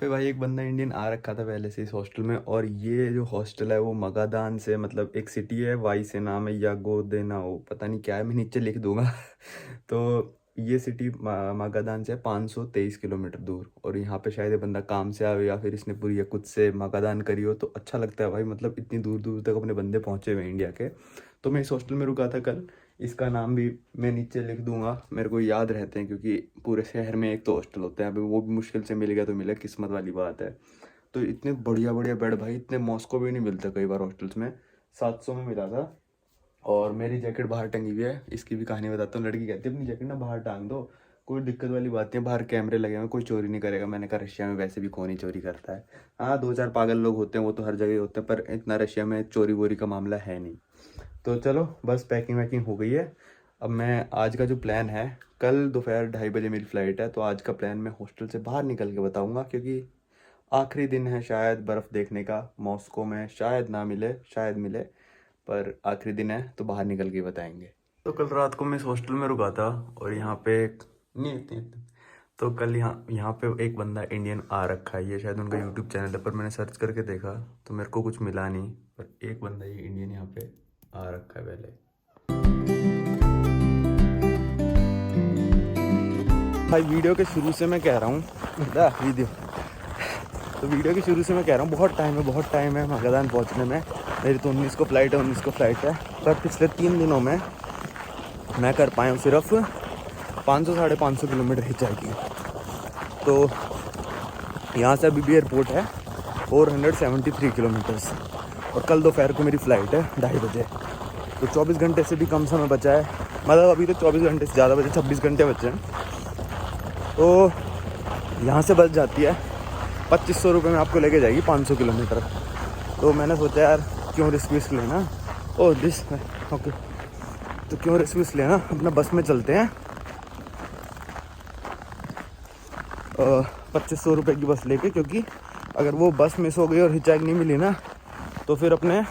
पे भाई एक बंदा इंडियन आ रखा था पहले से इस हॉस्टल में। और ये जो हॉस्टल है वो मगादान से, मतलब एक सिटी है, वाई से नाम है, या गोदेना हो, पता नहीं क्या है, मैं नीचे लिख दूंगा। तो ये सिटी मगादान से 523 किलोमीटर दूर। और यहाँ पे शायद ये बंदा काम से आवे या फिर इसने पूरी या कुछ से मगादान करी हो, तो अच्छा लगता है भाई। मतलब इतनी दूर दूर तक अपने बंदे पहुंचे हुए हैं इंडिया के। तो मैं इस हॉस्टल में रुका था कल। इसका नाम भी मैं नीचे लिख दूंगा, मेरे को याद रहते हैं क्योंकि पूरे शहर में एक तो हॉस्टल होता है। अभी वो भी मुश्किल से मिल गया तो मिला, किस्मत वाली बात है। तो इतने बढ़िया बढ़िया बेड भाई, इतने मॉस्को भी नहीं मिलते कई बार हॉस्टल्स में। 700 में मिला था। और मेरी जैकेट बाहर टंगी हुई है, इसकी भी कहानी बताता हूँ। लड़की कहती है अपनी जैकेट ना बाहर टांग दो, कोई दिक्कत वाली बात नहीं है, बाहर कैमरे लगे हुए हैं, कोई चोरी नहीं करेगा। मैंने कहा रशिया में वैसे भी कौन ही चोरी करता है। हाँ, दो चार पागल लोग होते हैं, वो तो हर जगह होते हैं, पर इतना रशिया में चोरी वोरी का मामला है नहीं। तो चलो बस पैकिंग वैकिंग हो गई है। अब मैं आज का जो प्लान है, कल दोपहर 2:30 बजे मेरी फ़्लाइट है, तो आज का प्लान मैं हॉस्टल से बाहर निकल के बताऊंगा, क्योंकि आखिरी दिन है शायद बर्फ़ देखने का। मॉस्को में शायद ना मिले, शायद मिले, पर आखिरी दिन है तो बाहर निकल के बताएंगे। तो कल रात को मैं इस हॉस्टल में रुका था और यहाँ पे नहीं नहीं तो कल यहाँ यहाँ पे एक बंदा इंडियन आ रखा है। ये शायद उनका यूट्यूब चैनल है, पर मैंने सर्च करके देखा तो मेरे को कुछ मिला नहीं। पर एक बंदा ये इंडियन यहाँ पे आ रखा है पहले। भाई वीडियो के शुरू से मैं कह रहा हूँ वीडियो के शुरू से मैं कह रहा हूँ बहुत टाइम है मगादान पहुँचने में। मेरी तो 19 को फ़्लाइट है। पर पिछले 3 दिनों में मैं कर पाया हूँ सिर्फ 500 साढ़े 500 किलोमीटर ही जाएगी। तो यहाँ से अभी भी एयरपोर्ट है 473 किलोमीटर्स। और कल दोपहर को मेरी फ़्लाइट है 2:30 बजे। तो 24 घंटे से भी कम समय बचा है। मतलब अभी तो 24 घंटे से ज़्यादा बचे, 26 घंटे बचे हैं। तो यहाँ से बस जाती है 2500 रुपये में, आपको लेके जाएगी 500 किलोमीटर। तो मैंने सोचा यार क्यों रिस्क लेना। ओके, तो क्यों रिस्क लेना, अपना बस में चलते हैं। 2500 रुपये की बस लेके, क्योंकि अगर वो बस मिस हो गई और हिचैक नहीं मिली ना, तो फिर अपने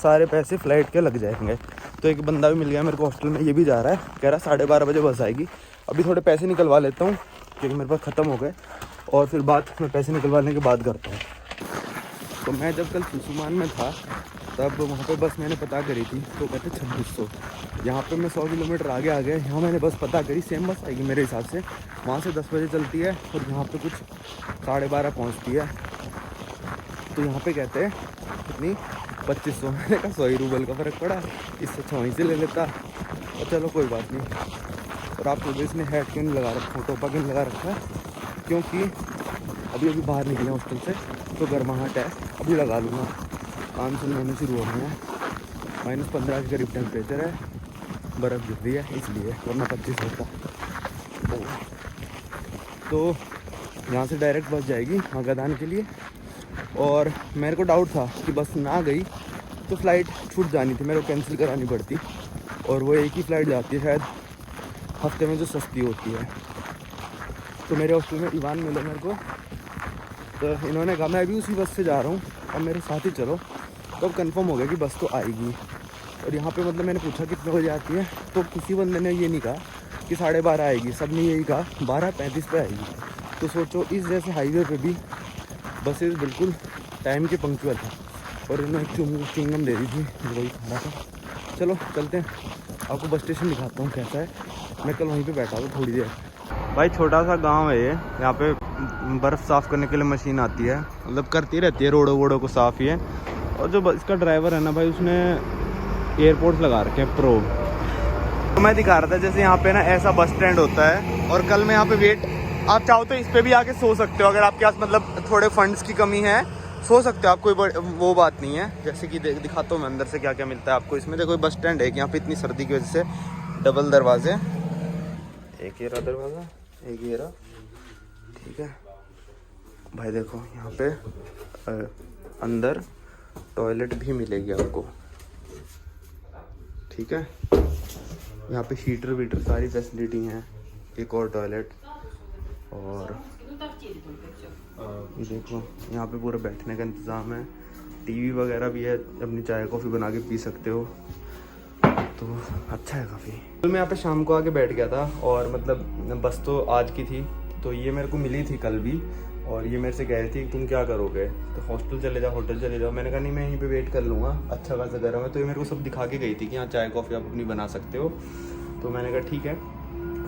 सारे पैसे फ़्लाइट के लग जाएंगे। तो एक बंदा भी मिल गया मेरे को हॉस्टल में, ये भी जा रहा है, कह रहा 12:30 बजे बस आएगी। अभी थोड़े पैसे निकलवा लेता हूँ क्योंकि मेरे पास ख़त्म हो गए, और फिर मैं पैसे निकलवाने के बाद करता हूँ। तो मैं जब कल सुसुमान में था तब वहाँ पे बस मैंने पता करी थी, तो कहते 2600। यहाँ पे मैं 100 किलोमीटर आगे आ गया। यहाँ मैंने बस पता करी, सेम बस आएगी मेरे हिसाब से। वहाँ से 10 बजे चलती है और यहाँ पे कुछ 12:30 पहुँचती है। तो यहाँ पे कहते हैं कितनी 2500। मैंने कहा 100 रूबल का फ़र्क पड़ा, इससे 6 वहीं से ले लेता। और चलो कोई बात नहीं। और आप तो इसने हेड क्यों नहीं लगा रखा, टोपा क्यों नहीं लगा रखा है, क्योंकि अभी बाहर निकले हॉस्टल से तो गर्माहट है, अभी लगा लूँगा। 5 महीने शुरू हो गए हैं, -15 के करीब टेम्परेचर है, बर्फ़ गिर रही है इसलिए, वरना 25 होता। तो यहाँ से डायरेक्ट बस जाएगी मगादान के लिए। और मेरे को डाउट था कि बस ना गई तो फ़्लाइट छूट जानी थी, मेरे को कैंसिल करानी पड़ती। और वो एक ही फ़्लाइट जाती है शायद हफ्ते में, जो सस्ती होती है। तो मेरे हॉस्टल में इवान मिले मेरे को, तो इन्होंने कहा मैं भी उसी बस से जा रहा हूँ, अब मेरे साथ ही चलो। तो अब कन्फर्म हो गया कि बस तो आएगी। और यहाँ पे मतलब मैंने पूछा कितने बजे आती है, तो किसी बंदे ने ये नहीं कहा कि 12:30 आएगी, सब ने यही कहा 12:35 पे आएगी। तो सोचो, इस जैसे हाईवे पे भी बसेस बिल्कुल टाइम के पंक्चुअल है। और उन्होंने एक चिंगम दे दी थी, वही खाना था। चलो चलते हैं, आपको बस स्टेशन दिखाता हूँ कैसा है। मैं कल वहीं पे बैठा था थोड़ी देर। भाई छोटा सा गांव है ये, यहाँ पे बर्फ़ साफ़ करने के लिए मशीन आती है, मतलब करती रहती है रोडों वोडों को साफ़ ही है। और जो इसका ड्राइवर है ना भाई, उसने एयरपोर्ट्स लगा रखे हैं प्रो। तो मैं दिखा रहा था जैसे यहाँ पे ना ऐसा बस स्टैंड होता है, और कल मैं यहाँ पे आप चाहो तो इस पर भी आके सो सकते हो, अगर आपके पास मतलब थोड़े फंड्स की कमी है, सो सकते हो आप, कोई वो बात नहीं है। जैसे कि दिखाता हूँ मैं अंदर से क्या क्या मिलता है आपको इसमें। देखो बस स्टैंड है कि यहाँ पे इतनी सर्दी की वजह से डबल दरवाजे, एक ये रहा दरवाज़ा, एक ये रहा, ठीक है भाई। देखो यहाँ पे अंदर टॉयलेट भी मिलेगी आपको, ठीक है। यहाँ पे हीटर वीटर सारी फैसिलिटी हैं, एक और टॉयलेट। और ये देखो यहाँ पे पूरा बैठने का इंतज़ाम है, टीवी वगैरह भी है, अपनी चाय कॉफ़ी बना के पी सकते हो। तो अच्छा है काफ़ी। तो मैं यहाँ पे शाम को आके बैठ गया था, और मतलब बस तो आज की थी, तो ये मेरे को मिली थी कल भी। और ये मेरे से कह रही थी तुम क्या करोगे, तो हॉस्टल चले जाओ, होटल चले जाओ। मैंने कहा नहीं, मैं यहीं पे वेट कर लूँगा, अच्छा खासा गर्म है। तो ये मेरे को सब दिखा के गई थी कि यहाँ चाय कॉफ़ी आप अपनी बना सकते हो। तो मैंने कहा ठीक है।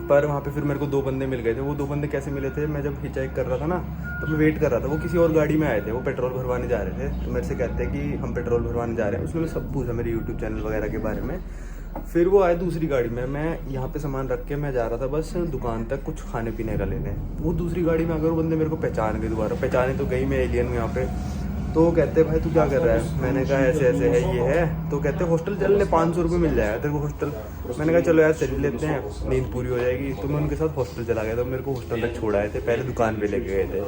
पर वहाँ पे फिर मेरे को 2 बंदे मिल गए थे। वो 2 बंदे कैसे मिले थे, मैं जब हिचहाइक कर रहा था ना, तो मैं वेट कर रहा था। वो किसी और गाड़ी में आए थे, वो पेट्रोल भरवाने जा रहे थे। तो मेरे से कहते हैं कि हम पेट्रोल भरवाने जा रहे हैं। उसमें सब पूछा मेरे यूट्यूब चैनल वगैरह के बारे में। फिर वो आए दूसरी गाड़ी में, मैं यहाँ पे सामान रख के मैं जा रहा था बस दुकान तक कुछ खाने पीने का लेने। वो दूसरी गाड़ी में अगर वो बंदे मेरे को पहचान गए, दोबारा पहचाने तो गई, मैं एलियन हूँ यहाँ पे। तो कहते भाई तू क्या कर रहा है, मैंने कहा ऐसे ऐसे है, ये है। तो कहते हॉस्टल चल ले, 500 रुपये मिल जाएगा तेरे को हॉस्टल। मैंने कहा चलो यार चल लेते हैं, नींद पूरी हो जाएगी। तो मैं उनके साथ हॉस्टल चला गया। तो मेरे को हॉस्टल तक छोड़ आए थे, पहले दुकान पे लेके गए थे।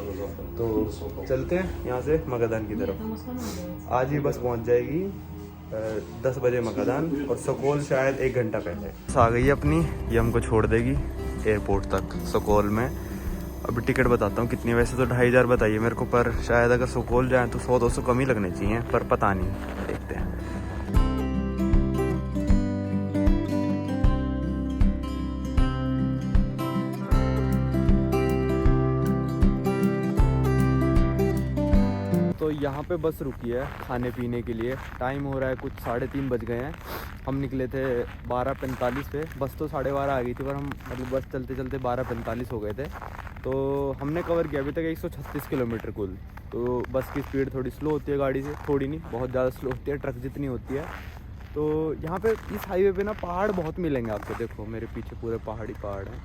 तो चलते हैं यहाँ से मगादान की तरफ। आज ये बस पहुँच जाएगी 10 बजे मगादान, और सकौल शायद 1 घंटा पहले आ गई है अपनी। ये हमको छोड़ देगी एयरपोर्ट तक सकौल में। अभी टिकट बताता हूँ कितनी, वैसे तो 2500 बताइए मेरे को, पर शायद अगर सकौल जाए तो 100-200 कम ही लगने चाहिए, पर पता नहीं, देखते हैं। तो यहाँ पे बस रुकी है खाने पीने के लिए। टाइम हो रहा है कुछ 3:30 बज गए हैं। हम निकले थे 12:45 पे, बस तो 12:30 आ गई थी, पर हम मतलब बस चलते चलते 12:45 हो गए थे। तो हमने कवर किया अभी तक 136 किलोमीटर कुल। तो बस की स्पीड थोड़ी स्लो होती है गाड़ी से, थोड़ी नहीं बहुत ज़्यादा स्लो होती है, ट्रक जितनी होती है। तो यहाँ पे इस हाईवे पे ना पहाड़ बहुत मिलेंगे आपको। देखो मेरे पीछे पूरे पहाड़ हैं,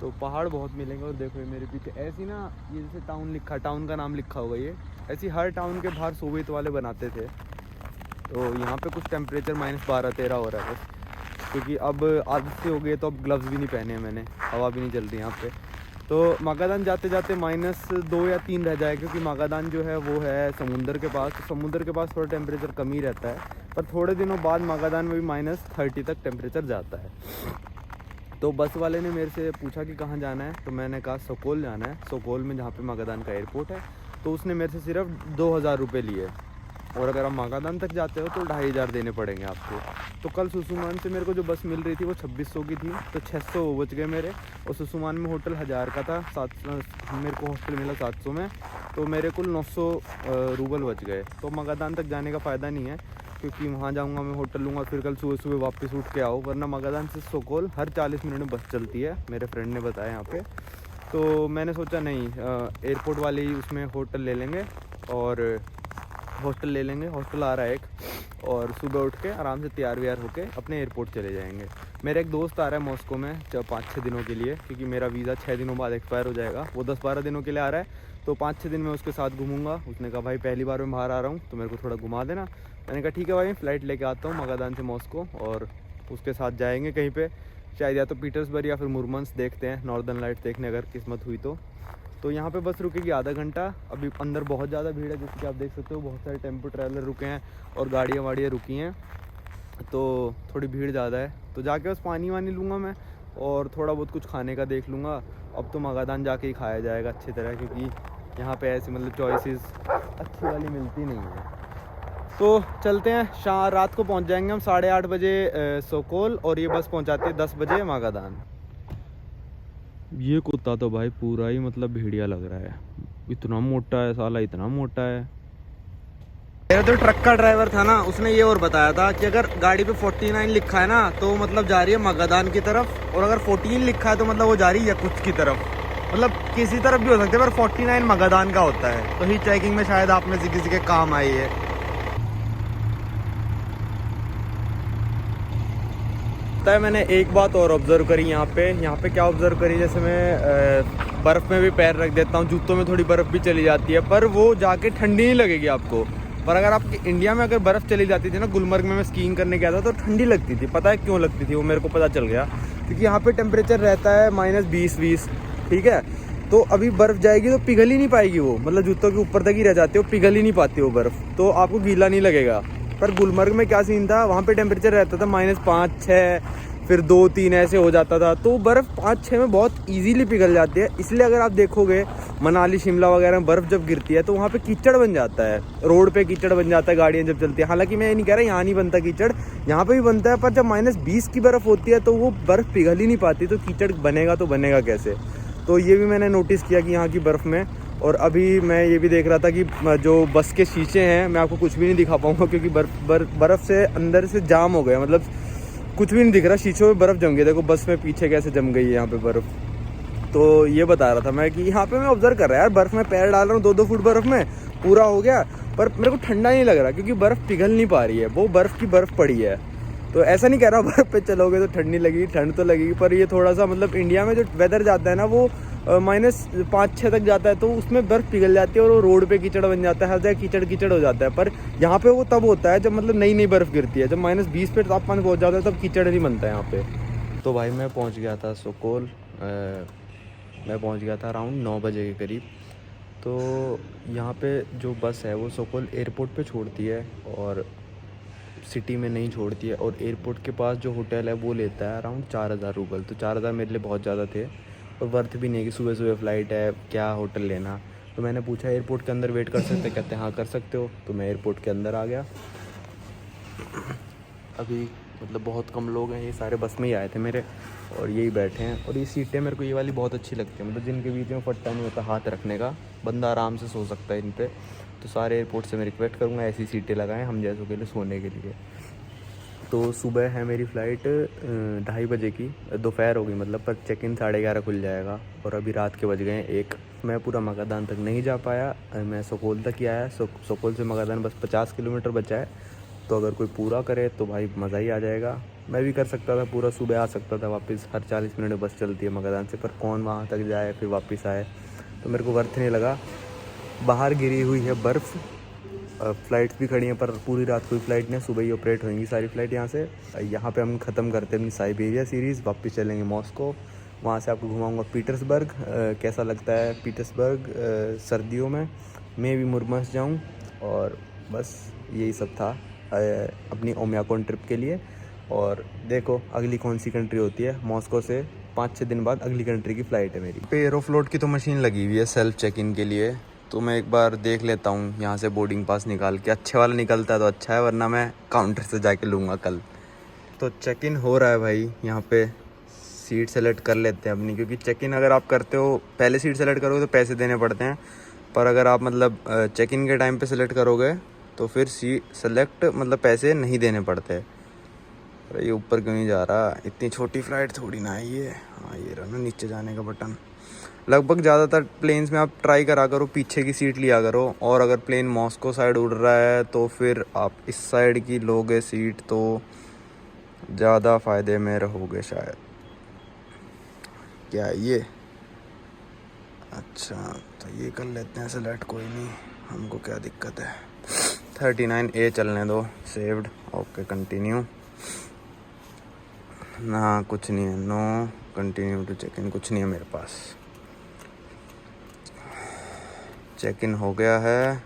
तो पहाड़ बहुत मिलेंगे। और देखो ये मेरे पीछे ऐसी ना, ये जैसे टाउन लिखा, टाउन का नाम लिखा होगा, ये ऐसी हर टाउन के बाहर सोवियत वाले बनाते थे। तो यहाँ पे कुछ टेम्परेचर -12-13 हो रहा है बस, क्योंकि अब आदत से हो गई, तो अब ग्लव्स भी नहीं पहने हैं मैंने, हवा भी नहीं चल रही यहाँ पे। तो मगादान जाते जाते -2 या 3 रह जाए, क्योंकि मगादान जो है वो है समुंदर के पास। तो समुंदर के पास थोड़ा टेम्परेचर कम ही रहता है, पर थोड़े दिनों बाद मगादान में भी -30 तक टेम्परेचर जाता है। तो बस वाले ने मेरे से पूछा कि कहाँ जाना है, तो मैंने कहा सकौल जाना है, सकौल में जहाँ पे मगादान का एयरपोर्ट है। तो उसने मेरे से सिर्फ 2000 रुपये लिए, और अगर आप मगादान तक जाते हो तो 2500 देने पड़ेंगे आपको। तो कल सुसुमान से मेरे को जो बस मिल रही थी वो 2600 की थी, तो 600 बच गए मेरे। और सुसुमान में होटल 1000 का था, 700 मेरे को हॉस्टल मिला 700 में, तो मेरे कुल 900 रूबल बच गए। तो मगादान तक जाने का फ़ायदा नहीं है, क्योंकि वहाँ जाऊँगा मैं, होटल लूँगा, फिर कल सुबह सुबह वापस उठ के आओ। वरना मगादान से सकौल हर 40 मिनट में बस चलती है, मेरे फ्रेंड ने बताया यहाँ पे। तो मैंने सोचा नहीं, एयरपोर्ट वाले ही उसमें होटल ले लेंगे, और हॉस्टल ले लेंगे, हॉस्टल आ रहा है एक, और सुबह उठ के आराम से तैयार व्यार होके अपने एयरपोर्ट चले जाएंगे। मेरा एक दोस्त आ रहा है मॉस्को में 5-6 दिनों के लिए, क्योंकि मेरा वीज़ा 6 दिनों बाद एक्सपायर हो जाएगा। वो 10-12 दिनों के लिए आ रहा है, तो 5-6 दिन में उसके साथ घूमूंगा। उसने कहा भाई पहली बार मैं बाहर आ रहा हूँ, तो मेरे को थोड़ा घुमा देना। मैंने कहा ठीक है भाई, फ़्लाइट लेके आता हूँ मगादान से मॉस्को, और उसके साथ जाएंगे कहीं पे, शायद या तो पीटर्सबर्ग या फिर मुरमंस, देखते हैं नॉर्दर्न लाइट्स देखने अगर किस्मत हुई तो यहाँ पे बस रुकेगी आधा घंटा। अभी अंदर बहुत ज़्यादा भीड़ है, जैसे कि आप देख सकते हो, बहुत सारे टेम्पो ट्रैवलर रुके हैं और गाड़ियाँ वाड़ियाँ रुकी हैं, तो थोड़ी भीड़ ज़्यादा है। तो जाके बस पानी वानी लूँगा मैं, और थोड़ा बहुत कुछ खाने का देख लूँगा। अब तो मगादान जाके ही खाया जाएगा अच्छी तरह, क्योंकि यहाँ पे ऐसी मतलब चॉइसेस अच्छी वाली मिलती नहीं है। तो चलते हैं, रात को पहुँच जाएंगे हम 8:30 बजे सकौल, और ये बस पहुँचाती है 10 बजे मगादान। ये कुत्ता तो भाई पूरा ही मतलब भेड़िया लग रहा है, इतना मोटा है साला, इतना मोटा है। मेरा तो ट्रक का ड्राइवर था ना, उसने ये और बताया था कि अगर गाड़ी पे 49 लिखा है ना, तो मतलब जा रही है मगादान की तरफ, और अगर 14 लिखा है तो मतलब वो जा रही है कुछ की तरफ, मतलब किसी तरफ भी हो सकता है, पर 49 मगादान का होता है। तो ही चेकिंग में शायद आप में से किसी के काम आई है। मैंने एक बात और ऑब्जर्व करी यहाँ पे क्या ऑब्जर्व करी, जैसे मैं बर्फ़ में भी पैर रख देता हूँ, जूतों में थोड़ी बर्फ़ भी चली जाती है, पर वो जाके ठंडी नहीं लगेगी आपको। पर अगर आपके इंडिया में अगर बर्फ़ चली जाती थी ना, गुलमर्ग में मैं स्कीइंग करने गया था, तो ठंडी लगती थी। पता है क्यों लगती थी वो मेरे को पता चल गया, क्योंकि यहाँ पे टेम्परेचर रहता है -20-20, ठीक है। तो अभी बर्फ़ जाएगी तो पिघल ही नहीं पाएगी वो, मतलब जूतों के ऊपर तक ही रह जाती है, वो पिघल ही नहीं पाती वो बर्फ़, तो आपको गीला नहीं लगेगा। पर गुलमर्ग में क्या सीन था, वहाँ पे टेम्परेचर रहता था -5-6, फिर 2-3 ऐसे हो जाता था, तो बर्फ़ 5-6 में बहुत इजीली पिघल जाती है। इसलिए अगर आप देखोगे मनाली शिमला वगैरह में बर्फ़ जब गिरती है, तो वहाँ पे कीचड़ बन जाता है, रोड पे कीचड़ बन जाता है गाड़ियाँ जब चलती है। हालांकि मैं ये नहीं कह रहा यहाँ नहीं बनता कीचड़, यहाँ पे भी बनता है, पर जब -20 की बर्फ़ होती है तो वो बर्फ़ पिघल ही नहीं पाती, तो कीचड़ बनेगा तो बनेगा कैसे। तो ये भी मैंने नोटिस किया कि यहाँ की बर्फ़ में और अभी मैं ये भी देख रहा था कि जो बस के शीशे हैं मैं आपको कुछ भी नहीं दिखा पाऊँगा क्योंकि बर्फ़ से अंदर से जाम हो गया, मतलब कुछ भी नहीं दिख रहा, शीशों में बर्फ़ जम गई। देखो बस में पीछे कैसे जम गई है यहाँ पे बर्फ़। तो ये बता रहा था मैं कि यहाँ पे मैं ऑब्जर्व कर रहा है यार, बर्फ़ में पैर डाल रहा हूँ 2-2 फुट बर्फ़ में, पूरा हो गया, पर मेरे को ठंडा नहीं लग रहा क्योंकि बर्फ़ पिघल नहीं पा रही है, वो बर्फ़ की बर्फ़ पड़ी है। तो ऐसा नहीं कह रहा बर्फ़ पे चलोगे तो ठंड नहीं लगेगी, ठंड तो लगेगी, पर ये थोड़ा सा मतलब इंडिया में जो वेदर जाता है ना वो -5-6 तक जाता है, तो उसमें बर्फ़ पिघल जाती है और वो रोड पे कीचड़ बन जाता है, हर जगह कीचड़ कीचड़ हो जाता है। पर यहाँ पे वो तब होता है जब मतलब नई नई बर्फ़ गिरती है, जब -20 पे तापमान पहुँच जाता है तब कीचड़ नहीं बनता है यहाँ पे। तो भाई मैं पहुँच गया था सुकोल, मैं पहुँच गया था अराउंड 9 बजे के करीब। तो यहाँ पे जो बस है वो सुकोल एयरपोर्ट पे छोड़ती है और सिटी में नहीं छोड़ती है, और एयरपोर्ट के पास जो होटल है वो लेता है अराउंड 4000 रूबल। तो 4000 मेरे लिए बहुत ज़्यादा थे और वर्थ भी नहीं है कि सुबह सुबह फ़्लाइट है, क्या होटल लेना। तो मैंने पूछा एयरपोर्ट के अंदर वेट कर सकते, कहते हैं हाँ कर सकते हो। तो मैं एयरपोर्ट के अंदर आ गया। अभी मतलब बहुत कम लोग हैं, ये सारे बस में ही आए थे मेरे और यही बैठे हैं। और ये सीटें मेरे को ये वाली बहुत अच्छी लगती है, मतलब जिनके बीच में फट्टा नहीं होता हाथ रखने का, बंदा आराम से सो सकता है इन पे। तो सारे एयरपोर्ट से मैं रिक्वेस्ट करूँगा ऐसी सीटें लगाएं हम जैसों के लिए सोने के लिए। तो सुबह है मेरी फ़्लाइट 2:30 बजे की, दोपहर हो गई मतलब, पर चेक इन 11:30 खुल जाएगा और अभी रात के बज गए हैं 1। मैं पूरा मगादान तक नहीं जा पाया, मैं सुकोल तक ही आया। सुकोल से मगादान बस 50 किलोमीटर बचा है। तो अगर कोई पूरा करे तो भाई मज़ा ही आ जाएगा। मैं भी कर सकता था पूरा, सुबह आ सकता था वापस, हर 40 मिनट में बस चलती है मगादान से, पर कौन वहाँ तक जाए फिर वापस आए, तो मेरे को वर्थ नहीं लगा। बाहर गिरी हुई है बर्फ़, फ़्लाइट्स भी खड़ी हैं पर पूरी रात कोई फ़्लाइट नहीं, सुबह ही ऑपरेट होंगी सारी फ़्लाइट यहाँ से। यहाँ पे हम ख़त्म करते हैं अपनी साइबेरिया सीरीज़, वापस चलेंगे मॉस्को, वहाँ से आपको घुमाऊँगा पीटर्सबर्ग। कैसा लगता है पीटर्सबर्ग सर्दियों में, मैं भी मुरमस जाऊँ। और बस यही सब था अपनी ओमियाकोन ट्रिप के लिए। और देखो अगली कौन सी कंट्री होती है, मॉस्को से 5-6 दिन बाद अगली कंट्री की फ़्लाइट है मेरी। पे एरोफ्लोट की तो मशीन लगी हुई है सेल्फ़ चेक इन के लिए, तो मैं एक बार देख लेता हूँ यहाँ से बोर्डिंग पास निकाल के, अच्छे वाला निकलता है तो अच्छा है, वरना मैं काउंटर से जाके लूँगा कल। तो चेक इन हो रहा है भाई, यहाँ पे सीट सेलेक्ट कर लेते हैं अपनी, क्योंकि चेक इन अगर आप करते हो पहले सीट सेलेक्ट करोगे तो पैसे देने पड़ते हैं, पर अगर आप मतलब चेक इन के टाइम पे सेलेक्ट करोगे तो फिर सीट सेलेक्ट मतलब पैसे नहीं देने पड़ते। अरे ये ऊपर क्यों नहीं जा रहा, इतनी छोटी फ़्लाइट थोड़ी ना है ये। हाँ ये रहा ना नीचे जाने का बटन। लगभग ज़्यादातर प्लेन्स में आप ट्राई करा करो पीछे की सीट लिया करो, और अगर प्लेन मॉस्को साइड उड़ रहा है तो फिर आप इस साइड की लोगे सीट, तो ज़्यादा फ़ायदे में रहोगे शायद। क्या ये, अच्छा तो ये कर लेते हैं सेलेक्ट, कोई नहीं हमको क्या दिक्कत है। 39A चलने दो, सेव्ड, ओके कंटिन्यू। ना कुछ नहीं है, no continue to check in, कुछ नहीं है मेरे पास। चेक इन हो गया है।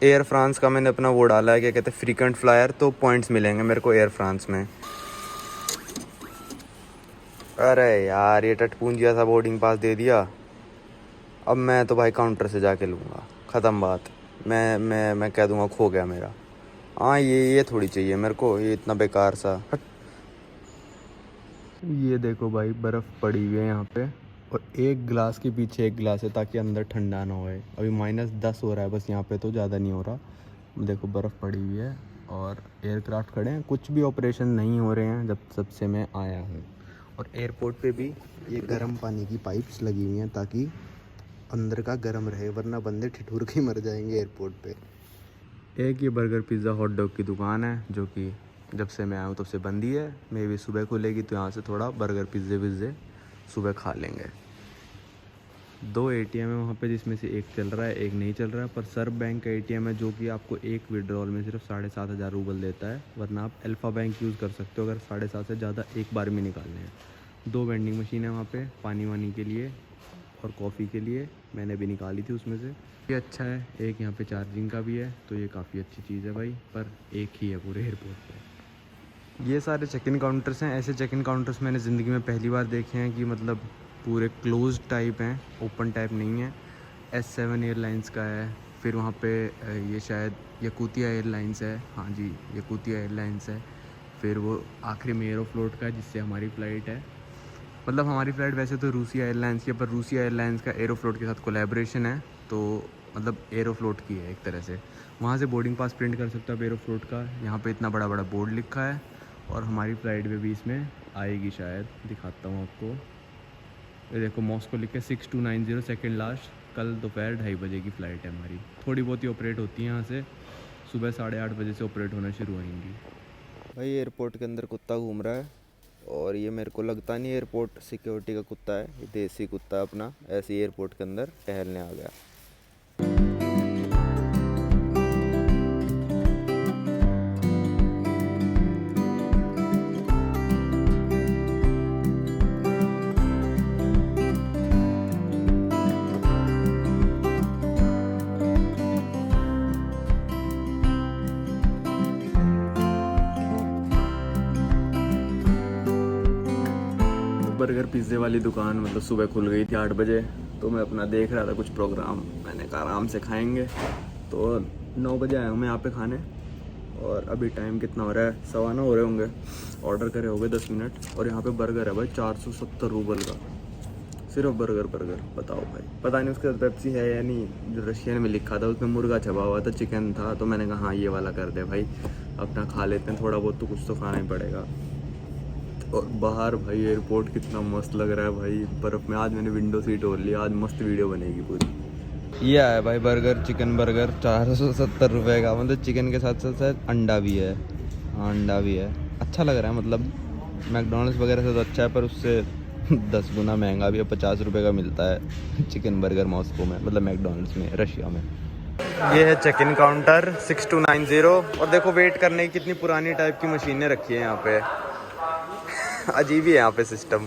एयर फ्रांस का मैंने अपना वो डाला है, क्या कहते हैं फ्रीक्वेंट फ्लायर, तो पॉइंट्स मिलेंगे मेरे को एयर फ्रांस में। अरे यार ये टटपूंजिया सा बोर्डिंग पास दे दिया, अब मैं तो भाई काउंटर से जाके लूँगा, ख़त्म बात। मैं कह दूँगा खो गया मेरा। हाँ ये थोड़ी चाहिए मेरे को, ये इतना बेकार सा। ये देखो भाई बर्फ़ पड़ी हुई है यहाँ पे, और एक गिलास के पीछे एक गिलास है ताकि अंदर ठंडा ना होए। अभी -10 हो रहा है बस यहाँ पे, तो ज़्यादा नहीं हो रहा। देखो बर्फ़ पड़ी हुई है और एयरक्राफ्ट खड़े हैं, कुछ भी ऑपरेशन नहीं हो रहे हैं जब से मैं आया हूँ। और एयरपोर्ट पे भी ये गर्म पानी की पाइप्स लगी हुई हैं ताकि अंदर का गर्म रहे, वरना बंदे ठिठुर के मर जाएंगे एयरपोर्ट पे। एक ये बर्गर पिज़्ज़ा हॉट डॉग की दुकान है जो कि जब से मैं आया हूँ तब से बंद ही है। मे भी सुबह खुलेगी तो यहाँ से थोड़ा बर्गर पिज़्ज़े विज़्ज़े सुबह खा लेंगे। 2 ATM है वहाँ पे, जिसमें से एक चल रहा है एक नहीं चल रहा है, पर सर्ब बैंक का ATM है जो कि आपको एक विड्रॉल में सिर्फ 7,500 रूबल देता है, वरना आप अल्फ़ा बैंक यूज़ कर सकते हो अगर 7.5 से ज़्यादा एक बार में निकालने हैं। 2 वेंडिंग मशीन है वहाँ पे, पानी वानी के लिए और कॉफ़ी के लिए, मैंने भी निकाली थी उसमें से। ये अच्छा है, एक यहाँ पे चार्जिंग का भी है, तो ये काफ़ी अच्छी चीज़ है भाई, पर एक ही है पूरे एयरपोर्ट पे। ये सारे चेक इन काउंटर्स हैं, ऐसे चेक इन काउंटर्स मैंने ज़िंदगी में पहली बार देखे हैं कि मतलब पूरे क्लोज टाइप हैं, ओपन टाइप नहीं है। S7 एयरलाइंस का है, फिर वहाँ पे ये शायद यकूतिया एयरलाइंस है, हाँ जी यकूतिया एयरलाइंस है। फिर वो आखिरी में एरोफ्लोट का है जिससे हमारी फ़्लाइट है। मतलब हमारी फ़्लाइट वैसे तो रूसी एयरलाइंस की है, पर रूसी एयरलाइंस का एरोफ्लोट के साथ कोलैबोरेशन है, तो मतलब एरोफ्लोट की है एक तरह से। वहाँ से बोर्डिंग पास प्रिंट कर सकते हो आप एरोफ्लोट का। यहाँ पे इतना बड़ा बड़ा बोर्ड लिखा है और हमारी फ़्लाइट भी इसमें आएगी शायद, दिखाता हूँ आपको। ये देखो मॉस्को लिख के 6290 सेकेंड लास्ट, कल दोपहर 2:30 बजे की फ़्लाइट है हमारी। थोड़ी बहुत ही ऑपरेट होती है यहाँ से, सुबह 8:30 बजे से ऑपरेट होना शुरू होंगी। भाई एयरपोर्ट के अंदर कुत्ता घूम रहा है और ये मेरे को लगता नहीं एयरपोर्ट सिक्योरिटी का कुत्ता है, ये देसी कुत्ता अपना ऐसे ही एयरपोर्ट के अंदर टहलने आ गया। बर्गर पिज़्ज़े वाली दुकान मतलब सुबह खुल गई थी 8 बजे, तो मैं अपना देख रहा था कुछ प्रोग्राम, मैंने कहा आराम से खाएंगे। तो 9 बजे आया हूँ मैं यहाँ पे खाने और अभी टाइम कितना हो रहा है, 9:15 हो रहे होंगे। ऑर्डर करे हो गए 10 मिनट और यहाँ पे बर्गर है भाई 470 रूबल का, सिर्फ बर्गर। बताओ भाई, पता नहीं उसके साथ पेप्सी है या नहीं। जो रशियन में लिखा था उसमें मुर्गा छपा हुआ था, चिकन था, तो मैंने कहा हाँ ये वाला कर दे भाई, अपना खा लेते हैं, थोड़ा बहुत तो कुछ तो खाना ही पड़ेगा। और बाहर भाई एयरपोर्ट कितना मस्त लग रहा है भाई, बर्फ़ में। आज मैंने विंडो सीट ओढ़ ली, आज मस्त वीडियो बनेगी पूरी। ये है भाई बर्गर, चिकन बर्गर 470 रुपये का, मतलब चिकन के साथ साथ शायद अंडा भी है। हाँ अंडा भी है, अच्छा लग रहा है। मतलब मैकडोनल्ड्स वगैरह से तो अच्छा है, पर उससे 10 गुना महंगा भी है। 50 रुपये का मिलता है चिकन बर्गर मॉस्को में, मतलब मैकडोनल्ड्स में, रशिया में। ये है चेक इन काउंटर 6290 और देखो वेट करने की कितनी पुरानी टाइप की मशीनें रखी हैं यहाँ पे। अजीब ही है यहाँ पे सिस्टम।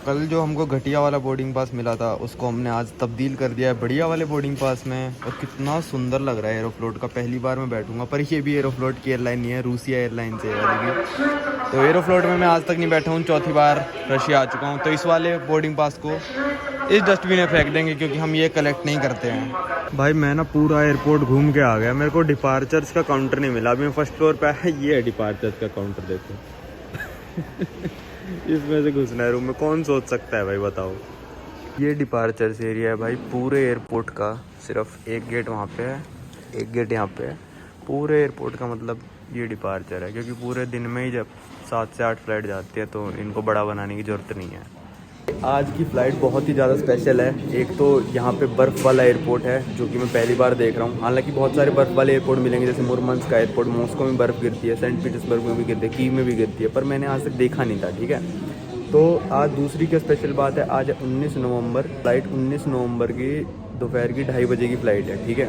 कल जो हमको घटिया वाला बोर्डिंग पास मिला था उसको हमने आज तब्दील कर दिया है बढ़िया वाले बोर्डिंग पास में, और कितना सुंदर लग रहा है एरोफ्लोट का। पहली बार मैं बैठूंगा, पर ये भी एरोफ्लोट की एयरलाइन नहीं है, रूसिया एयरलाइन से वाली भी। तो एरोफ्लोट में मैं आज तक नहीं बैठा हूँ, चौथी बार रशिया आ चुका हूँ। तो इस वाले बोर्डिंग पास को इस डस्टबिन में फेंक देंगे, क्योंकि हम ये कलेक्ट नहीं करते हैं। भाई मैं ना पूरा एयरपोर्ट घूम के आ गया, मेरे को डिपार्चर्स का काउंटर नहीं मिला। अभी मैं फर्स्ट फ्लोर पे है, ये है डिपार्चर्स का काउंटर, देखो इसमें से घुसना है रूम में, कौन सोच सकता है भाई बताओ। ये डिपार्चर्स एरिया है भाई पूरे एयरपोर्ट का, सिर्फ एक गेट वहाँ पे है, एक गेट यहाँ पे है। पूरे एयरपोर्ट का मतलब ये डिपार्चर है, क्योंकि पूरे दिन में ही जब 7 से 8 फ्लाइट जाती है तो इनको बड़ा बनाने की ज़रूरत नहीं है। आज की फ़्लाइट बहुत ही ज़्यादा स्पेशल है। एक तो यहाँ पे बर्फ़ वाला एयरपोर्ट है, जो कि मैं पहली बार देख रहा हूँ। हालांकि बहुत सारे बर्फ़ वाले एयरपोर्ट मिलेंगे, जैसे मुरमंस्क का एयरपोर्ट, मॉस्को में बर्फ़ गिरती है, सेंट पीटर्सबर्ग में भी गिरती है, कीव में भी गिरती है, पर मैंने आज तक देखा नहीं था। ठीक है, तो आज दूसरी क्या स्पेशल बात है, आज 19 नवंबर, फ़्लाइट 19 नवंबर की दोपहर की 2:30 बजे की फ़्लाइट है। ठीक है,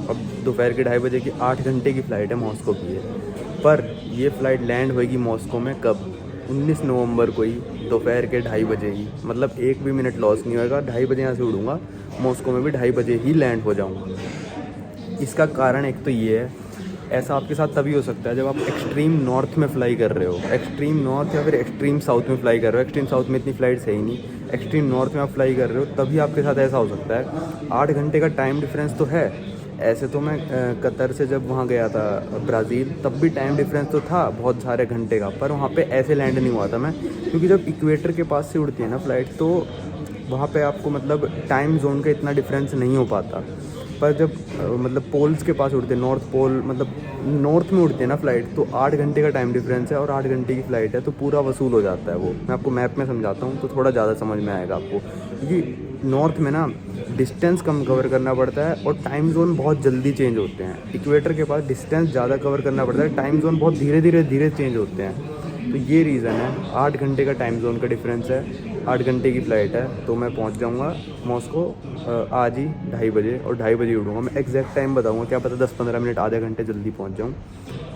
अब दोपहर के 2:30 बजे की 8 घंटे की फ़्लाइट है, मॉस्को की है। पर ये फ़्लाइट लैंड होएगी मॉस्को में कब, 19 नवंबर को ही दोपहर के 2:30 बजे ही। मतलब एक भी मिनट लॉस नहीं होएगा। 2:30 बजे यहाँ से उड़ूँगा, मॉस्को में भी 2:30 बजे ही लैंड हो जाऊँगा। इसका कारण एक तो ये है, ऐसा आपके साथ तभी हो सकता है जब आप एक्सट्रीम नॉर्थ में फ़्लाई कर रहे हो, एक्सट्रीम नॉर्थ या फिर एक्सट्रीम साउथ में फ़्लाई कर रहे हो। एक्सट्रीम साउथ में इतनी फ़्लाइट्स है ही नहीं, एक्सट्रीम नॉर्थ में आप फ्लाई कर रहे हो, तभी आपके साथ ऐसा हो सकता है। 8 घंटे का टाइम डिफरेंस तो है। ऐसे तो मैं कतर से जब वहाँ गया था ब्राज़ील, तब भी टाइम डिफरेंस तो था बहुत सारे घंटे का, पर वहाँ पे ऐसे लैंड नहीं हुआ था मैं, क्योंकि जब इक्वेटर के पास से उड़ती है ना फ़्लाइट, तो वहाँ पे आपको मतलब टाइम जोन का इतना डिफरेंस नहीं हो पाता। पर जब मतलब पोल्स के पास उड़ते हैं, नॉर्थ पोल मतलब नॉर्थ में उड़ते हैं ना फ़्लाइट, तो 8 घंटे का टाइम डिफरेंस है और 8 घंटे की फ़्लाइट है, तो पूरा वसूल हो जाता है वो। मैं आपको मैप में समझाता हूँ तो थोड़ा ज़्यादा समझ में आएगा आपको, क्योंकि नॉर्थ में ना डिस्टेंस कम कवर करना पड़ता है और टाइम जोन बहुत जल्दी चेंज होते हैं। इक्वेटर के पास डिस्टेंस ज़्यादा कवर करना पड़ता है, टाइम जोन बहुत धीरे चेंज होते हैं। तो ये रीज़न है, 8 घंटे का टाइम जोन का डिफरेंस है। 8 घंटे की फ़्लाइट है, तो मैं पहुंच जाऊंगा मॉस्को आज ही 2:30 बजे, और 2:30 बजे उड़ूँगा। मैं एग्जैक्ट टाइम बताऊंगा, क्या पता 10-15 मिनट, आधे घंटे जल्दी पहुंच जाऊं।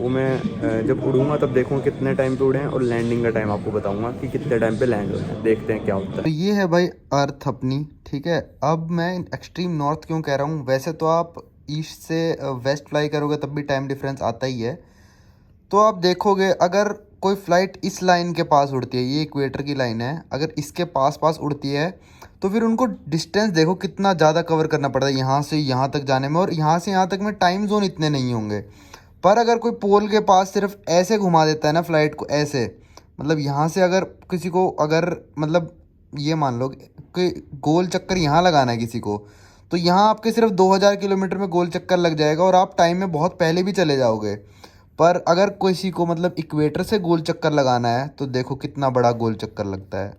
वो मैं जब उड़ूँगा तब देखूँगा कितने टाइम पे उड़े हैं, और लैंडिंग का टाइम आपको बताऊँगा कि कितने टाइम पे लैंड हुए हैं। देखते हैं क्या होता है। तो ये है भाई अर्थ अपनी, ठीक है। अब मैं एक्सट्रीम नॉर्थ क्यों कह रहा हूँ, वैसे तो आप ईस्ट से वेस्ट फ्लाई करोगे तब भी टाइम डिफरेंस आता ही है। तो आप देखोगे अगर कोई फ़्लाइट इस लाइन के पास उड़ती है, ये इक्वेटर की लाइन है, अगर इसके पास उड़ती है, तो फिर उनको डिस्टेंस देखो कितना ज़्यादा कवर करना पड़ता है यहाँ से यहाँ तक जाने में, और यहाँ से यहाँ तक में टाइम जोन इतने नहीं होंगे। पर अगर कोई पोल के पास सिर्फ ऐसे घुमा देता है ना फ़्लाइट को, ऐसे मतलब यहाँ से अगर किसी को अगर मतलब ये मान लो कि गोल चक्कर यहाँ लगाना है किसी को, तो यहाँ आपके सिर्फ 2000 किलोमीटर में गोल चक्कर लग जाएगा और आप टाइम में बहुत पहले भी चले जाओगे। पर अगर किसी को मतलब इक्वेटर से गोल चक्कर लगाना है तो देखो कितना बड़ा गोल चक्कर लगता है।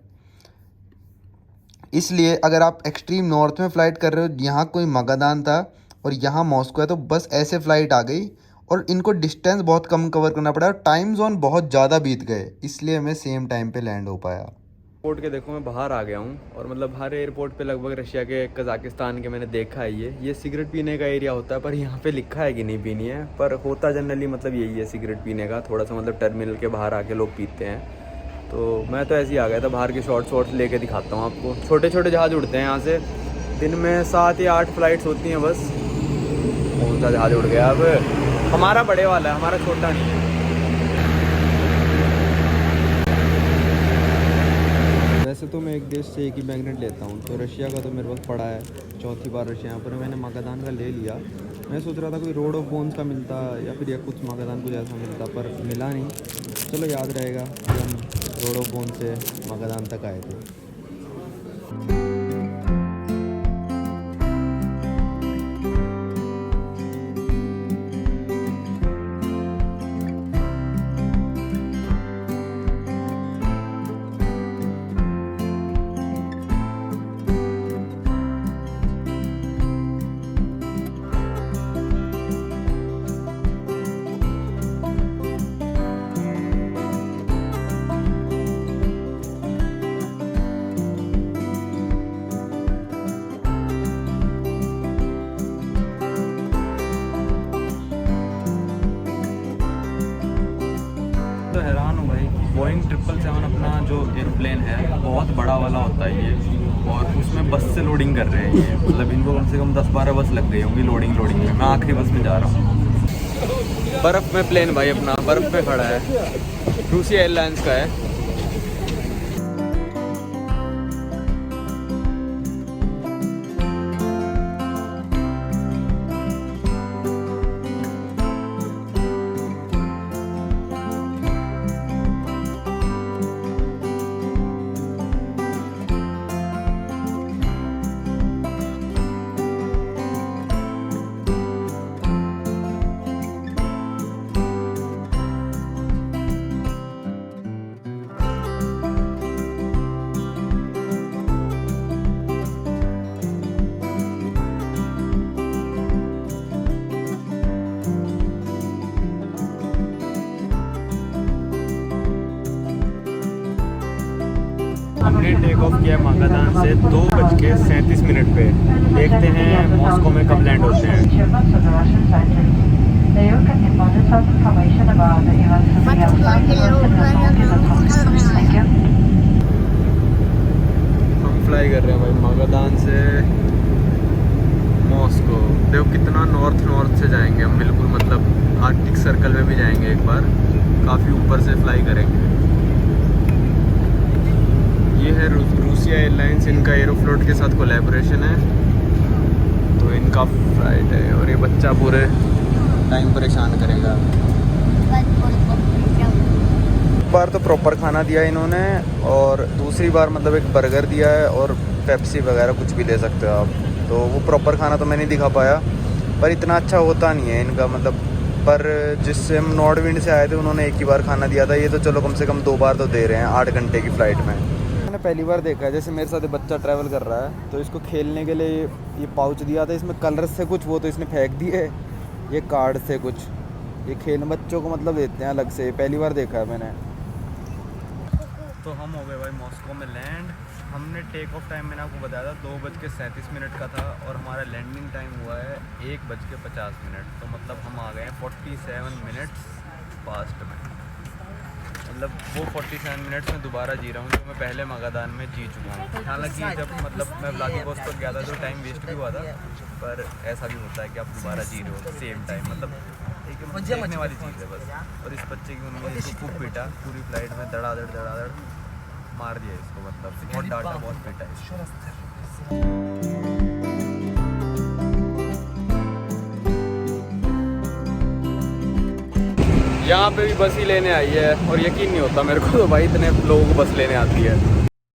इसलिए अगर आप एक्सट्रीम नॉर्थ में फ़्लाइट कर रहे हो, यहाँ कोई मगादान था और यहाँ मॉस्को है, तो बस ऐसे फ़्लाइट आ गई और इनको डिस्टेंस बहुत कम कवर करना पड़ा और टाइम जोन बहुत ज़्यादा बीत गए, इसलिए हमें सेम टाइम पे लैंड हो पाया। एयरपोर्ट के देखो मैं बाहर आ गया हूँ और मतलब हर एयरपोर्ट पे लगभग रशिया के, कजाकिस्तान के मैंने देखा है ये सिगरेट पीने का एरिया होता है, पर यहाँ पे लिखा है कि नहीं पीनी है, पर होता जनरली मतलब यही है सिगरेट पीने का, थोड़ा सा मतलब टर्मिनल के बाहर आके लोग पीते हैं। तो मैं तो ऐसे ही आ गया था, बाहर के शॉर्ट्स लेके दिखाता हूँ आपको। छोटे छोटे जहाज़ उड़ते हैं यहाँ से, दिन में 7 या 8 फ्लाइट्स होती हैं बस। कौन सा जहाज़ उड़ गया अब? हमारा बड़े वाला है, हमारा छोटा नहीं है। वैसे तो मैं एक देश से एक ही मैग्नेट लेता हूँ, तो रशिया का तो मेरे पास पड़ा है, चौथी बार रशिया यहाँ पर मैंने मागादान का ले लिया। मैं सोच रहा था कोई रोड ऑफ बोन्स का मिलता या फिर या कुछ मागादान कुछ ऐसा मिलता, पर मिला नहीं। चलो याद रहेगा कि हम रोड ऑफ बोन से मागादान तक आए थे। तो हैरान हूँ भाई, बोइंग 777 अपना जो एयरप्लेन है बहुत बड़ा वाला होता है ये, और उसमें बस से लोडिंग कर रहे हैं ये। मतलब इनको कम से कम 10-12 बस लग गई होंगी लोडिंग में। मैं आखिरी बस में जा रहा हूँ। बर्फ़ में प्लेन भाई अपना बर्फ़ में खड़ा है, रूसी एयरलाइंस का है। हमने टेक ऑफ किया मागादान से 2:37 पे। देखते हैं मॉस्को में कब लैंड होते हैं। हम फ्लाई कर रहे हैं भाई मागादान से मॉस्को। देखो कितना नॉर्थ से जाएंगे हम, बिल्कुल मतलब आर्कटिक सर्कल में भी जाएंगे एक बार, काफ़ी ऊपर से फ्लाई करेंगे। ये है रूसिया एयरलाइंस, इनका एरोफ्लोट के साथ कोलैबोरेशन है, तो इनका फ्लाइट है। और ये बच्चा पूरे टाइम परेशान करेगा। एक बार तो प्रॉपर खाना दिया इन्होंने, और दूसरी बार मतलब एक बर्गर दिया है और पेप्सी वगैरह कुछ भी ले सकते हो आप। तो वो प्रॉपर खाना तो मैं नहीं दिखा पाया, पर इतना अच्छा होता नहीं है इनका मतलब। पर जिससे हम नॉर्थ विंड से आए थे उन्होंने एक ही बार खाना दिया था, ये तो चलो कम से कम 2 बार तो दे रहे हैं 8 घंटे की फ़्लाइट में। मैंने पहली बार देखा है, जैसे मेरे साथ बच्चा ट्रैवल कर रहा है तो इसको खेलने के लिए ये पाउच दिया था, इसमें कलर्स से कुछ, वो तो इसने फेंक दिए, ये कार्ड से कुछ, ये खेल बच्चों को मतलब देते हैं अलग से। पहली बार देखा है मैंने। तो हम हो गए भाई मॉस्को में लैंड। हमने टेक ऑफ टाइम मैंने आपको बताया था 2:37 का था, और हमारा लैंडिंग टाइम हुआ है 1:50। तो मतलब हम आ गए हैं 47 मिनट्स फास्ट में। मतलब वो 47 मिनट्स में दोबारा जी रहा हूँ जो मैं पहले मागादान में जी चुका हूँ। हालांकि जब मतलब मैं व्लादिवोस्तोक गया था तो टाइम वेस्ट भी हुआ था, पर ऐसा भी होता है कि आप दोबारा जी रहे हो सेम टाइम। मतलब एक देखने वाली चीज़ है बस। और इस बच्चे की मम्मी ने इसको खूब पीटा, पूरी फ्लाइट में धड़ाधड़ मार दिया इसको, मतलब बहुत डांटा, बहुत पीटा इसको। यहाँ पे भी बस ही लेने आई है और यकीन नहीं होता मेरे को तो भाई इतने लोगों को बस लेने आती है।